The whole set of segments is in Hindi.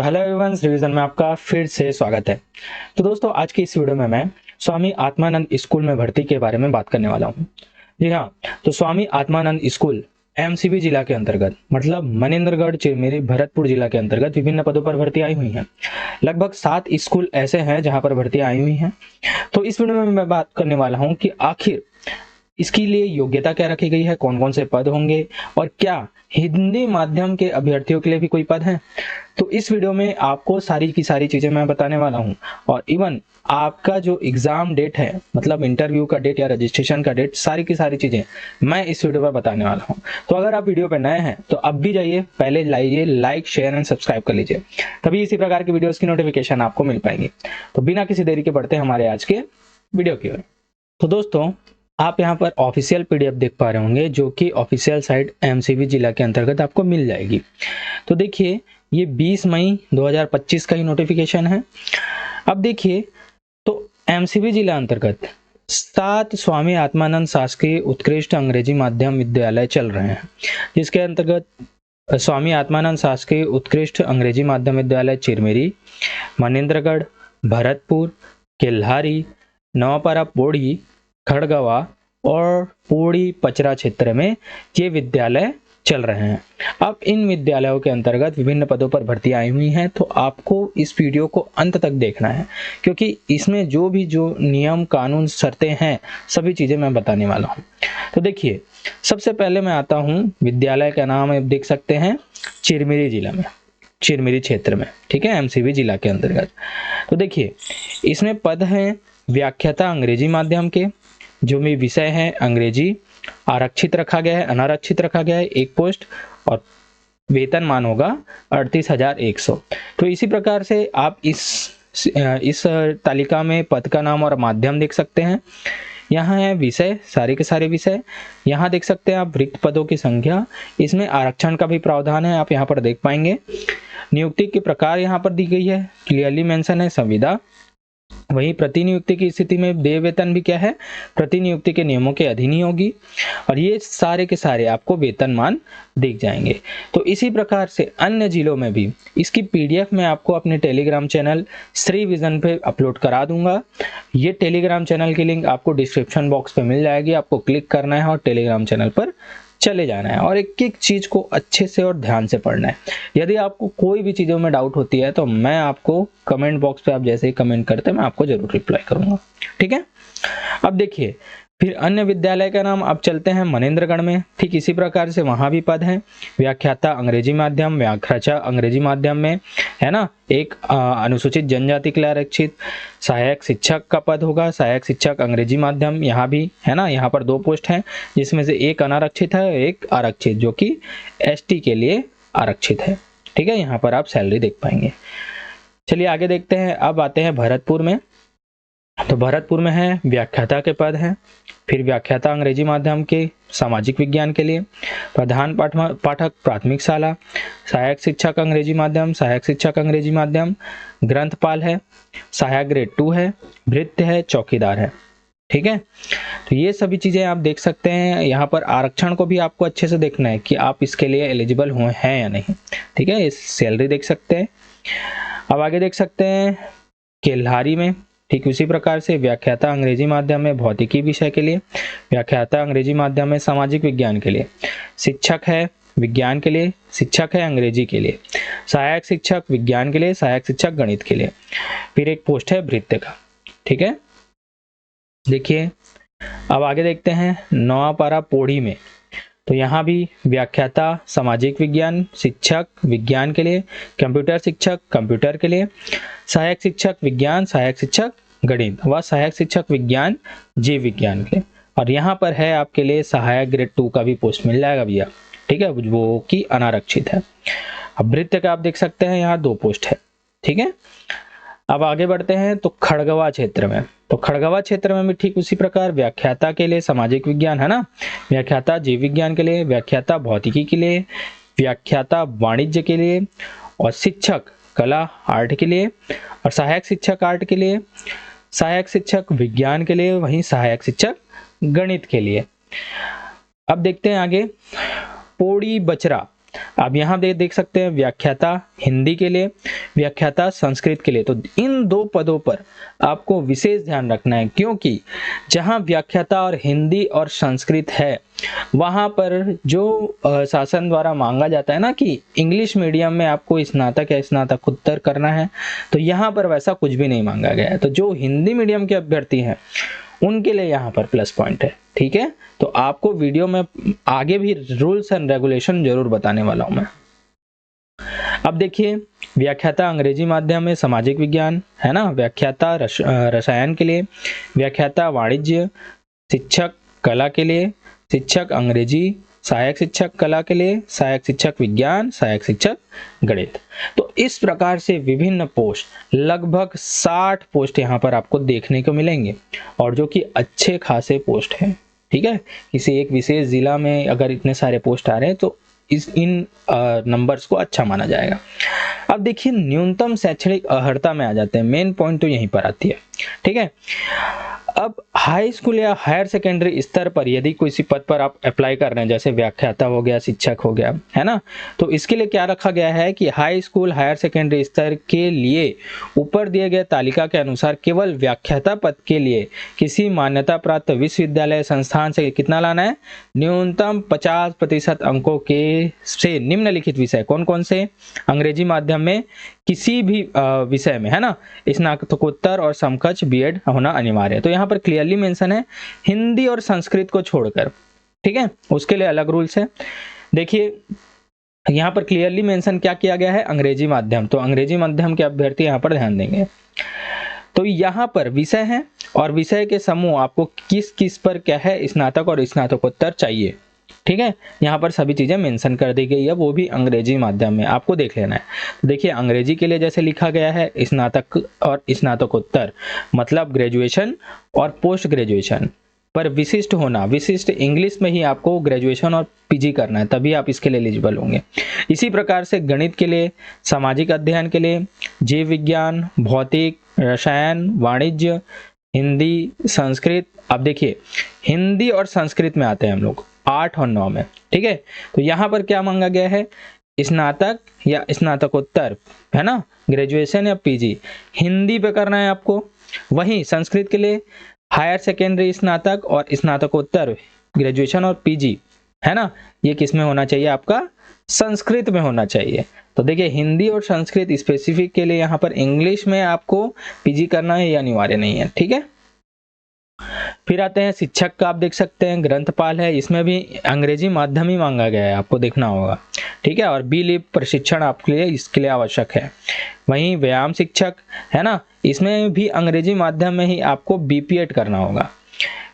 तो हेलो एवरीवन, रिवीजन में आपका फिर से स्वागत है। तो दोस्तों, आज की इस वीडियो में मैं स्वामी आत्मानंद स्कूल में भर्ती के बारे में बात करने वाला हूँ। जी हाँ, तो स्वामी आत्मानंद स्कूल एमसीबी जिला के अंतर्गत मतलब मनेंद्रगढ़, चिरमिरी, भरतपुर जिला के अंतर्गत विभिन्न पदों पर भर्ती आई हुई हैं। लगभग 7 स्कूल ऐसे हैं जहां पर भर्ती आई हुई हैं। तो इस वीडियो में मैं बात करने वाला हूं कि आखिर इसके लिए योग्यता क्या रखी गई है, कौन कौन से पद होंगे और क्या हिंदी माध्यम के अभ्यर्थियों के लिए भी कोई पद है। तो इस वीडियो में आपको सारी की सारी चीजें मैं बताने वाला हूं और इवन आपका जो एग्जाम डेट है, मतलब इंटरव्यू का डेट या रजिस्ट्रेशन का डेट, सारी की सारी चीजें मैं इस वीडियो पर बताने वाला हूं। तो अगर आप वीडियो पर नए हैं तो अब भी जाइए, पहले लाइए लाइक, शेयर एंड सब्सक्राइब कर लीजिए, तभी इसी प्रकार की वीडियोस की नोटिफिकेशन आपको मिल पाएंगी। तो बिना किसी देरी के बढ़ते हैं हमारे आज के वीडियो की ओर। तो दोस्तों, आप यहाँ पर ऑफिशियल पीडीएफ देख पा रहे होंगे जो कि ऑफिशियल साइट एमसीबी जिला के अंतर्गत आपको मिल जाएगी। तो देखिए, ये 20 मई 2025 का ही नोटिफिकेशन है। अब देखिए, तो एमसीबी जिला अंतर्गत 7 स्वामी आत्मानंद शासकीय उत्कृष्ट अंग्रेजी माध्यम विद्यालय चल रहे हैं, जिसके अंतर्गत स्वामी आत्मानंद शासकीय उत्कृष्ट अंग्रेजी माध्यम विद्यालय चिरमिरी, मनेंद्रगढ़, भरतपुर, केल्हारी, नवापारा पोड़ी, खड़गवा और पोड़ी पचरा क्षेत्र में ये विद्यालय चल रहे हैं। अब इन विद्यालयों के अंतर्गत विभिन्न पदों पर भर्ती आई हुई हैं, तो आपको इस वीडियो को अंत तक देखना है, क्योंकि इसमें जो नियम, कानून, शर्तें हैं, सभी चीजें मैं बताने वाला हूं। तो देखिए, सबसे पहले मैं आता हूं, विद्यालय का नाम आप देख सकते हैं, चिरमिरी जिला में, चिरमिरी क्षेत्र में, ठीक है, एमसीबी जिला के अंतर्गत। तो देखिए, इसमें पद हैं व्याख्याता अंग्रेजी माध्यम के, जो भी विषय है अंग्रेजी, आरक्षित रखा गया है, अनारक्षित रखा गया है एक पोस्ट, और वेतनमान होगा 38,100। तो इसी प्रकार से आप इस तालिका में पद का नाम और माध्यम देख सकते हैं। यहाँ है विषय, सारे के सारे विषय। यहाँ देख सकते हैं आप रिक्त पदों की संख्या, इसमें आरक्षण का भी प्रावधान है, आप यहाँ पर देख पाएंगे। नियुक्ति के प्रकार यहाँ पर दी गई है, क्लियरली मेंशन है, संविदा। वही प्रतिनियुक्ति की स्थिति में देय वेतन भी क्या है, प्रतिनियुक्ति के नियमों के अधीन ही होगी, और ये सारे के सारे आपको वेतनमान दिख जाएंगे। तो इसी प्रकार से अन्य जिलों में भी इसकी पीडीएफ मैं आपको अपने टेलीग्राम चैनल श्री विजन पे अपलोड करा दूंगा। ये टेलीग्राम चैनल की लिंक आपको डिस्क्रिप्शन बॉक्स पे मिल जाएगी, आपको क्लिक करना है और टेलीग्राम चैनल पर चले जाना है और एक एक चीज को अच्छे से और ध्यान से पढ़ना है। यदि आपको कोई भी चीजों में डाउट होती है तो मैं आपको कमेंट बॉक्स पे, आप जैसे ही कमेंट करते हैं, मैं आपको जरूर रिप्लाई करूंगा, ठीक है। अब देखिए, फिर अन्य विद्यालय का नाम अब चलते हैं मनेंद्रगढ़ में। ठीक इसी प्रकार से वहां भी पद है, व्याख्याता अंग्रेजी माध्यम, व्याख्याता अंग्रेजी माध्यम में है ना, एक अनुसूचित जनजाति के लिए आरक्षित सहायक शिक्षक का पद होगा, सहायक शिक्षक अंग्रेजी माध्यम, यहाँ भी है ना, यहाँ पर 2 पोस्ट हैं, जिसमें से एक अनारक्षित है, एक आरक्षित, जो कि एसटी के लिए आरक्षित है, ठीक है। यहाँ पर आप सैलरी देख पाएंगे। चलिए आगे देखते हैं। अब आते हैं भरतपुर में। तो भरतपुर में है व्याख्याता के पद हैं, फिर व्याख्याता अंग्रेजी माध्यम के सामाजिक विज्ञान के लिए, प्रधान पाठक प्राथमिक शाला, सहायक शिक्षक अंग्रेजी माध्यम, सहायक शिक्षक अंग्रेजी माध्यम, ग्रंथपाल है, सहायक ग्रेड 2 है, भृत्य है, चौकीदार है, ठीक है। तो ये सभी चीजें आप देख सकते हैं। यहाँ पर आरक्षण को भी आपको अच्छे से देखना है कि आप इसके लिए एलिजिबल हुए हैं या नहीं, ठीक है। इस सैलरी देख सकते हैं। अब आगे देख सकते हैं केल्हारी में, ठीक उसी प्रकार से व्याख्याता अंग्रेजी माध्यम में भौतिकी विषय के लिए, व्याख्याता अंग्रेजी माध्यम में सामाजिक विज्ञान के लिए, शिक्षक है विज्ञान के लिए, शिक्षक है अंग्रेजी के लिए, सहायक शिक्षक विज्ञान के लिए, सहायक शिक्षक गणित के लिए, फिर एक पोस्ट है भृत्य का, ठीक है। देखिए, अब आगे देखते हैं नवापारा पोड़ी में। तो यहाँ भी व्याख्याता सामाजिक विज्ञान, शिक्षक विज्ञान के लिए, कंप्यूटर शिक्षक कंप्यूटर के लिए, सहायक शिक्षक विज्ञान, सहायक शिक्षक गणित व सहायक शिक्षक विज्ञान जीव विज्ञान के लिए, और यहाँ पर है आपके लिए सहायक ग्रेड 2 का भी पोस्ट मिल जाएगा भैया, ठीक है, वो कि अनारक्षित है। अब भृत्य का आप देख सकते हैं, यहाँ 2 पोस्ट है, ठीक है। अब आगे बढ़ते हैं तो खड़गवा क्षेत्र में। तो खड़गवा क्षेत्र में भी ठीक उसी प्रकार व्याख्याता के लिए सामाजिक विज्ञान है ना, व्याख्याता जीव विज्ञान के लिए, व्याख्याता भौतिकी के लिए, व्याख्याता वाणिज्य के लिए, और शिक्षक कला आर्ट के लिए, और सहायक शिक्षक आर्ट के लिए, सहायक शिक्षक विज्ञान के लिए, वहीं सहायक शिक्षक गणित के लिए। अब देखते हैं आगे पोड़ी बचरा आप यहाँ देख सकते हैं व्याख्याता हिंदी के लिए, व्याख्याता संस्कृत के लिए। तो इन दो पदों पर आपको विशेष ध्यान रखना है, क्योंकि जहाँ व्याख्याता और हिंदी और संस्कृत है वहाँ पर जो शासन द्वारा मांगा जाता है ना कि इंग्लिश मीडियम में आपको स्नातक या स्नातकोत्तर करना है, तो यहाँ पर वैसा कुछ भी नहीं मांगा गया है। तो जो हिंदी मीडियम के अभ्यर्थी हैं उनके लिए यहाँ पर प्लस पॉइंट है, ठीक है। तो आपको वीडियो में आगे भी रूल्स एंड रेगुलेशन जरूर बताने वाला हूँ मैं। अब देखिए, व्याख्याता अंग्रेजी माध्यम में सामाजिक विज्ञान है ना, व्याख्याता रसायन के लिए, व्याख्याता वाणिज्य, शिक्षक कला के लिए, शिक्षक अंग्रेजी, सहायक शिक्षक कला के लिए, सहायक शिक्षक विज्ञान, सहायक शिक्षक गणित। तो इस प्रकार से विभिन्न पोस्ट, लगभग 60 पोस्ट यहाँ पर आपको देखने को मिलेंगे, और जो कि अच्छे खासे पोस्ट हैं, ठीक है। किसी एक विशेष जिला में अगर इतने सारे पोस्ट आ रहे हैं तो इन नंबर्स को अच्छा माना जाएगा। अब देखिए, न्यूनतम शैक्षणिक अर्हता में आ जाते हैं, मेन पॉइंट तो यहीं पर आती है, ठीक है। अब हाई स्कूल या हायर सेकेंडरी स्तर पर यदि किसी पद पर आप अप्लाई कर रहे हैं, जैसे व्याख्याता हो गया, शिक्षक हो गया, है ना, तो इसके लिए क्या रखा गया है कि हाई स्कूल हायर सेकेंडरी स्तर के लिए ऊपर दिए गए तालिका के अनुसार केवल व्याख्याता पद के लिए किसी मान्यता प्राप्त विश्वविद्यालय संस्थान से कितना लाना है, न्यूनतम 50% अंकों के से निम्नलिखित विषय कौन कौन से, अंग्रेजी माध्यम में किसी भी विषय में, है ना, स्नातकोत्तर और समकक्ष बीएड होना अनिवार्य है। तो यहाँ पर क्लियरली मेंशन है हिंदी और संस्कृत को छोड़कर, ठीक है, उसके लिए अलग रूल्स है। देखिए यहाँ पर क्लियरली मेंशन क्या किया गया है, अंग्रेजी माध्यम, तो अंग्रेजी माध्यम के अभ्यर्थी यहाँ पर ध्यान देंगे। तो यहाँ पर विषय है और विषय के समूह आपको किस किस पर क्या है, स्नातक और स्नातकोत्तर चाहिए, ठीक है। यहाँ पर सभी चीजें मेंशन कर दी गई है, वो भी अंग्रेजी माध्यम में, आपको देख लेना है। देखिए अंग्रेजी के लिए जैसे लिखा गया है स्नातक और स्नातकोत्तर, मतलब ग्रेजुएशन और पोस्ट ग्रेजुएशन पर विशिष्ट होना, विशिष्ट इंग्लिश में ही आपको ग्रेजुएशन और पीजी करना है, तभी आप इसके लिए एलिजिबल होंगे। इसी प्रकार से गणित के लिए, सामाजिक अध्ययन के लिए, जीव विज्ञान, भौतिक, रसायन, वाणिज्य, हिंदी, संस्कृत। अब देखिए हिंदी और संस्कृत में आते हैं हम लोग 8 और 9 में, ठीक है। तो यहाँ पर क्या मांगा गया है, स्नातक या स्नातकोत्तर, है ना, ग्रेजुएशन या पीजी हिंदी पे करना है आपको। वहीं संस्कृत के लिए हायर सेकेंडरी स्नातक और स्नातकोत्तर, ग्रेजुएशन और पीजी, है ना, ये किस में होना चाहिए, आपका संस्कृत में होना चाहिए। तो देखिए हिंदी और संस्कृत स्पेसिफिक के लिए यहाँ पर इंग्लिश में आपको पीजी करना है, ये अनिवार्य नहीं है, ठीक है। फिर आते हैं शिक्षक का, आप देख सकते हैं ग्रंथपाल है, इसमें भी अंग्रेजी माध्यम ही मांगा गया है, आपको देखना होगा, ठीक है। और बी लिप प्रशिक्षण आपके लिए इसके लिए आवश्यक है। वहीं व्यायाम शिक्षक, है ना, इसमें भी अंग्रेजी माध्यम में ही आपको बीपीएड करना होगा।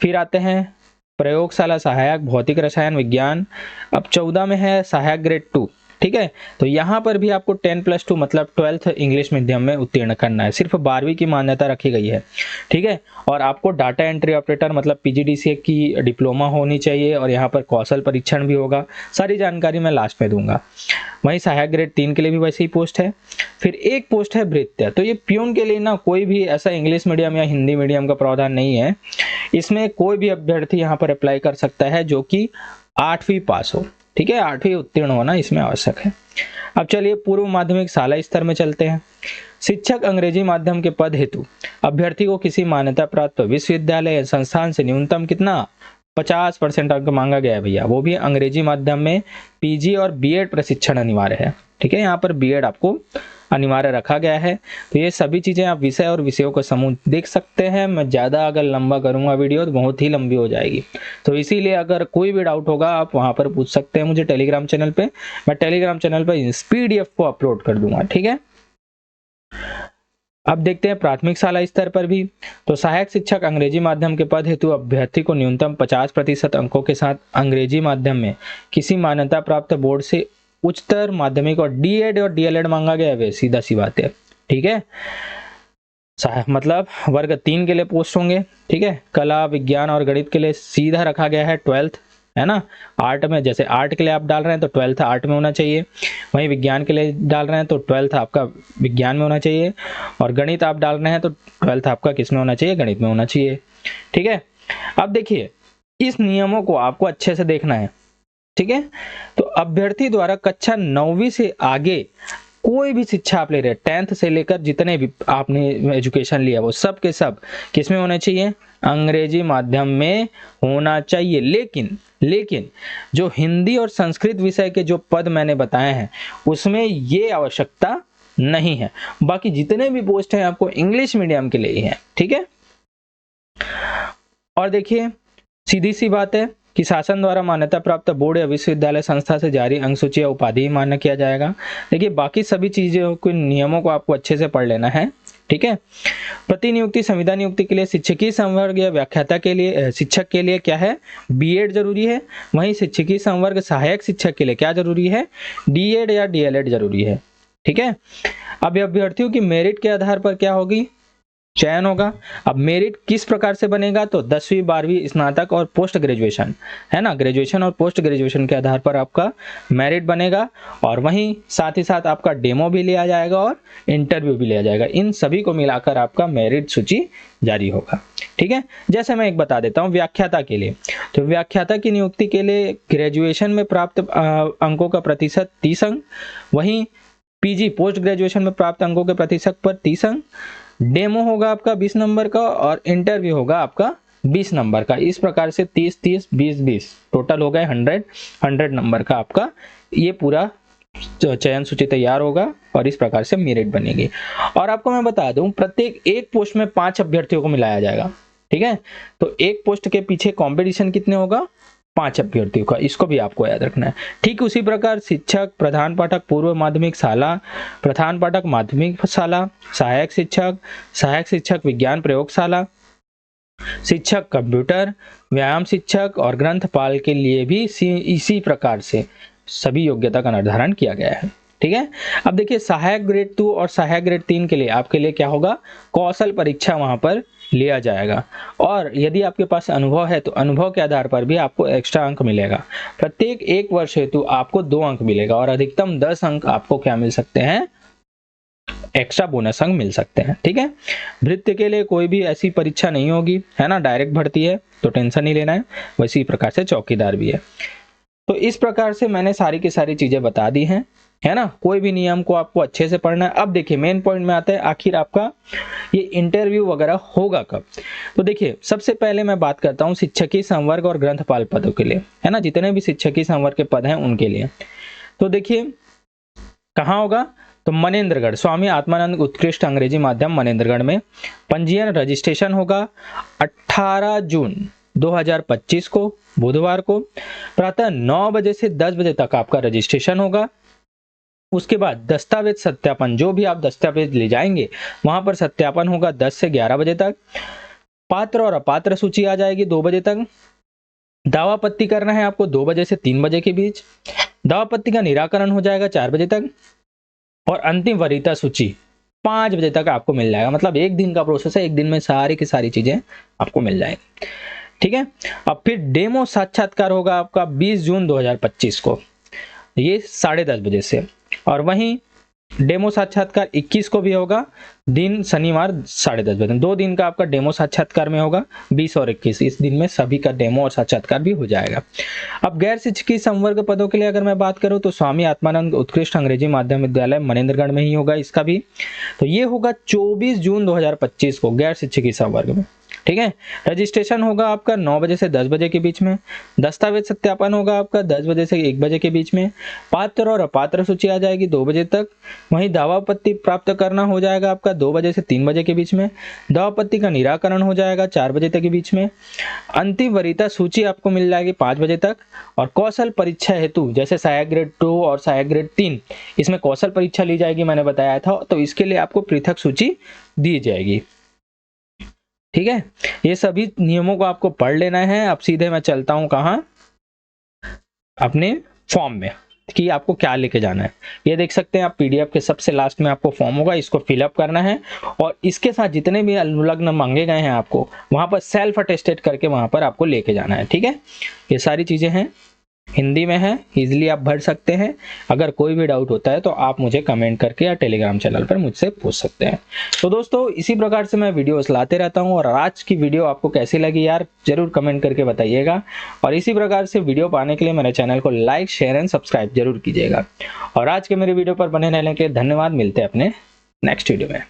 फिर आते हैं प्रयोगशाला सहायक, भौतिक रसायन विज्ञान, अब 14 में है सहायक ग्रेड 2, ठीक है। तो यहाँ पर भी आपको 10+2 मतलब 12th इंग्लिश मीडियम में उत्तीर्ण करना है, सिर्फ 12वीं की मान्यता रखी गई है, ठीक है। और आपको डाटा एंट्री ऑपरेटर मतलब पीजीडीसीए की डिप्लोमा होनी चाहिए, और यहाँ पर कौशल परीक्षण भी होगा, सारी जानकारी मैं लास्ट में दूंगा। वहीं सहायक ग्रेड 3 के लिए भी वैसे ही पोस्ट है। फिर एक पोस्ट है भृत्य, तो ये प्यून के लिए ना कोई भी ऐसा इंग्लिश मीडियम या हिंदी मीडियम का प्रावधान नहीं है, इसमें कोई भी अभ्यर्थी यहाँ पर अप्लाई कर सकता है जो कि 8वीं पास हो, ठीक है, 8वीं उत्तीर्ण होना इसमें आवश्यक है। अब चलिए पूर्व माध्यमिक शाला स्तर में चलते हैं। शिक्षक अंग्रेजी माध्यम के पद हेतु अभ्यर्थी को किसी मान्यता प्राप्त विश्वविद्यालय या संस्थान से न्यूनतम कितना 50% अंक मांगा गया है भैया, वो भी अंग्रेजी माध्यम में पीजी और बीएड प्रशिक्षण अनिवार्य है, ठीक है। यहाँ पर बीएड आपको अनिवार्य रखा गया है। तो ये सभी चीजें आप विषय और विषयों का समूह देख सकते हैं। मैं ज्यादा अगर लंबा करूंगा वीडियो तो बहुत ही लंबी हो जाएगी, तो इसीलिए अगर कोई भी डाउट होगा आप वहां पर पूछ सकते हैं मुझे टेलीग्राम चैनल पे, मैं टेलीग्राम चैनल पे इस पीडीएफ को अपलोड कर दूंगा, ठीक है। अब देखते हैं प्राथमिक शाला स्तर पर भी। तो सहायक शिक्षक अंग्रेजी माध्यम के पद हेतु अभ्यर्थी को न्यूनतम 50% अंकों के साथ अंग्रेजी माध्यम में किसी मान्यता प्राप्त बोर्ड से उच्चतर माध्यमिक और डीएड और डीएलएड मांगा गया है, सीधा सी बात है, ठीक है। मतलब वर्ग 3 के लिए पोस्ट होंगे, ठीक है। कला, विज्ञान और गणित के लिए सीधा रखा गया है 12th, है ना। आर्ट में जैसे आर्ट के लिए आप डाल रहे हैं तो 12th आर्ट में होना चाहिए, वहीं विज्ञान के लिए डाल रहे हैं तो 12th आपका विज्ञान में होना चाहिए, और गणित आप डाल रहे हैं तो 12th आपका किस में होना चाहिए, गणित में होना चाहिए, ठीक है। अब देखिए इस नियमों को आपको अच्छे से देखना है, ठीक है। तो अभ्यर्थी द्वारा कक्षा 9वीं से आगे कोई भी शिक्षा आप ले रहे हैं, 10th से लेकर जितने भी आपने एजुकेशन लिया वो सब के सब किस में होने चाहिए, अंग्रेजी माध्यम में होना चाहिए। लेकिन जो हिंदी और संस्कृत विषय के जो पद मैंने बताए हैं उसमें ये आवश्यकता नहीं है। बाकी जितने भी पोस्ट हैं आपको इंग्लिश मीडियम के लिए ही हैं, ठीक है। और देखिए सीधी सी बात है कि शासन द्वारा मान्यता प्राप्त बोर्ड या विश्वविद्यालय संस्था से जारी अंक सूची या उपाधि मान्य किया जाएगा। देखिए बाकी सभी चीजों के नियमों को आपको अच्छे से पढ़ लेना है, ठीक है। प्रतिनियुक्ति संविदा नियुक्ति के लिए शिक्षकीय संवर्ग या व्याख्याता के लिए शिक्षक के लिए क्या है, बीएड जरूरी है। वहीं शिक्षकीय संवर्ग सहायक शिक्षक के लिए क्या जरूरी है, डीएड या डीएलएड जरूरी है, ठीक है। अब अभ्यर्थियों की मेरिट के आधार पर क्या होगी, चयन होगा। अब मेरिट किस प्रकार से बनेगा, तो 10वीं 12वीं स्नातक और पोस्ट ग्रेजुएशन है ना, ग्रेजुएशन और पोस्ट ग्रेजुएशन के आधार पर आपका मेरिट बनेगा। और वहीं साथ ही साथ आपका डेमो भी लिया जाएगा और इंटरव्यू भी लिया जाएगा। इन सभी को मिलाकर आपका मेरिट सूची जारी होगा, ठीक है। जैसे मैं एक बता देता हूँ व्याख्याता के लिए, तो व्याख्याता की नियुक्ति के लिए ग्रेजुएशन में प्राप्त अंकों का प्रतिशत 30 अंक, वहीं पीजी पोस्ट ग्रेजुएशन में प्राप्त अंकों के प्रतिशत पर 30 अंक, डेमो होगा आपका 20 नंबर का और इंटरव्यू होगा आपका 20 नंबर का। इस प्रकार से 30 30 20 20 टोटल हो गए 100 नंबर का आपका ये पूरा चयन सूची तैयार होगा और इस प्रकार से मेरिट बनेगी। और आपको मैं बता दूं प्रत्येक एक पोस्ट में 5 अभ्यर्थियों को मिलाया जाएगा, ठीक है। तो एक पोस्ट के पीछे कंपटीशन कितने होगा, 5 अभ्यर्थियों का, इसको भी आपको याद रखना है। ठीक उसी प्रकार शिक्षक, प्रधान पाठक पूर्व माध्यमिक शाला, प्रधान पाठक माध्यमिक शाला, सहायक शिक्षक विज्ञान प्रयोगशाला, शिक्षक कंप्यूटर, व्यायाम शिक्षक और ग्रंथपाल के लिए भी इसी प्रकार से सभी योग्यता का निर्धारण किया गया है, ठीक है। अब देखिए सहायक ग्रेड 2 और सहायक ग्रेड 3 के लिए आपके लिए क्या होगा, कौशल परीक्षा वहां पर लिया जाएगा। और यदि आपके पास अनुभव है तो अनुभव के आधार पर भी आपको एक्स्ट्रा अंक मिलेगा। प्रत्येक एक वर्ष हेतु आपको 2 अंक मिलेगा और अधिकतम 10 अंक आपको क्या मिल सकते हैं, एक्स्ट्रा बोनस अंक मिल सकते हैं, ठीक है। भृत्य के लिए कोई भी ऐसी परीक्षा नहीं होगी, है ना, डायरेक्ट भर्ती है तो टेंशन नहीं लेना है। वैसी प्रकार से चौकीदार भी है। तो इस प्रकार से मैंने सारी की सारी चीजें बता दी हैं, है ना। कोई भी नियम को आपको अच्छे से पढ़ना है। अब देखिए मेन पॉइंट में आता है आखिर आपका ये इंटरव्यू वगैरह होगा कब। तो देखिए सबसे पहले मैं बात करता हूँ शिक्षकीय संवर्ग और ग्रंथपाल पदों के लिए, है ना, जितने भी शिक्षकीय संवर्ग के पद हैं उनके लिए। तो देखिए कहाँ होगा, तो मनेंद्रगढ़, स्वामी आत्मानंद उत्कृष्ट अंग्रेजी माध्यम मनेंद्रगढ़ में। पंजीयन रजिस्ट्रेशन होगा 18 जून 2025 को बुधवार को प्रातः 9 बजे से 10 बजे तक आपका रजिस्ट्रेशन होगा। उसके बाद दस्तावेज सत्यापन, जो भी आप दस्तावेज ले जाएंगे वहां पर सत्यापन होगा 10 से 11 बजे तक। पात्र और अपात्र सूची आ जाएगी 2 बजे तक। दावापत्ति करना है आपको 2 बजे से 3 बजे के बीच। दावापत्ति का निराकरण हो जाएगा 4 बजे तक और अंतिम वरीयता सूची 5 बजे तक आपको मिल जाएगा। मतलब एक दिन का प्रोसेस है, एक दिन में सारी की सारी चीजें आपको मिल जाएगी, ठीक है। अब फिर डेमो साक्षात्कार होगा आपका 20 जून 2025 को, ये 10:30 बजे से। और वहीं डेमो साक्षात्कार 21 को भी होगा, दिन शनिवार 10:30 बजे। 2 दिन का आपका डेमो साक्षात्कार में होगा, 20 और 21, इस दिन में सभी का डेमो और साक्षात्कार भी हो जाएगा। अब गैर शिक्षकीय संवर्ग पदों के लिए अगर मैं बात करूं तो स्वामी आत्मानंद उत्कृष्ट अंग्रेजी माध्यम विद्यालय मनेंद्रगढ़ में ही होगा इसका भी। तो ये होगा 24 जून 2025 को गैर शिक्षकीय संवर्ग में, ठीक है। रजिस्ट्रेशन होगा आपका 9 बजे से 10 बजे के बीच में। दस्तावेज सत्यापन होगा आपका 10 बजे से 1 बजे के बीच में। पात्र और अपात्र सूची आ जाएगी 2 बजे तक। वहीं दावापत्ति प्राप्त करना हो जाएगा आपका 2 बजे से 3 बजे के बीच में। दावापत्ति का निराकरण हो जाएगा 4 बजे तक के बीच में। अंतिम वरीयता सूची आपको मिल जाएगी 5 बजे तक। और कौशल परीक्षा हेतु जैसे सहायक ग्रेड 2 और सहायक ग्रेड 3 इसमें कौशल परीक्षा ली जाएगी, मैंने बताया था, तो इसके लिए आपको पृथक सूची दी जाएगी, ठीक है। ये सभी नियमों को आपको पढ़ लेना है। अब सीधे मैं चलता हूं कहां, अपने फॉर्म में, कि आपको क्या लेके जाना है। ये देख सकते हैं आप पीडीएफ के सबसे लास्ट में आपको फॉर्म होगा, इसको फिलअप करना है और इसके साथ जितने भी अनुलग्न मांगे गए हैं आपको वहां पर सेल्फ अटेस्टेड करके वहां पर आपको लेके जाना है, ठीक है। ये सारी चीजें हैं। हिंदी में है, इजीली आप भर सकते हैं। अगर कोई भी डाउट होता है तो आप मुझे कमेंट करके या टेलीग्राम चैनल पर मुझसे पूछ सकते हैं। तो दोस्तों इसी प्रकार से मैं वीडियोस लाते रहता हूं, और आज की वीडियो आपको कैसी लगी यार जरूर कमेंट करके बताइएगा। और इसी प्रकार से वीडियो पाने के लिए मेरे चैनल को लाइक, शेयर एंड सब्सक्राइब जरूर कीजिएगा। और आज के मेरे वीडियो पर बने रहने के लिए धन्यवाद। मिलते हैं अपने नेक्स्ट वीडियो में।